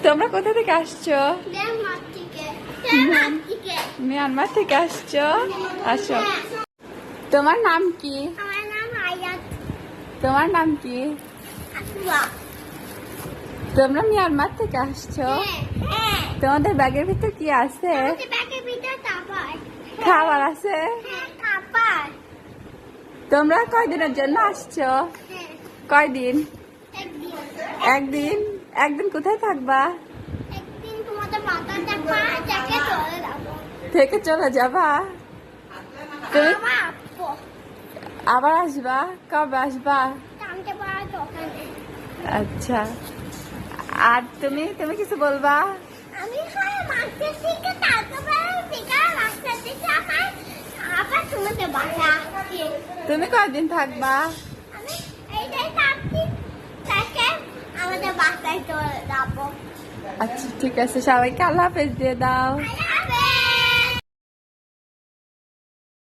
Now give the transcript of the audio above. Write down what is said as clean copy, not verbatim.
তোমরা কোথা থেকে আসছো? মিয়ানমার থেকে আসছো? আসো। তোমার নাম কি? তোমার নাম কি? তোমরা মিয়ানমার থেকে আসছো? তোমাদের ব্যাগের ভিতর কি আছে? খাবার আছে? তোমরা কয়দিনের জন্য আসছো? কয়দিন? একদিন। একদিন কোথায় থাকবা? থেকে চলে যাবা? তুমি আবার আসবা? কবে আসবা? আচ্ছা। আর তুমি তুমি কিছু বলবা? তুমি কয়দিন থাকবা? আমাদের বাসায় চলে যাবো। আচ্ছা ঠিক আছে, সবাইকে আল্লাহ হাফেজ দিয়ে দাও।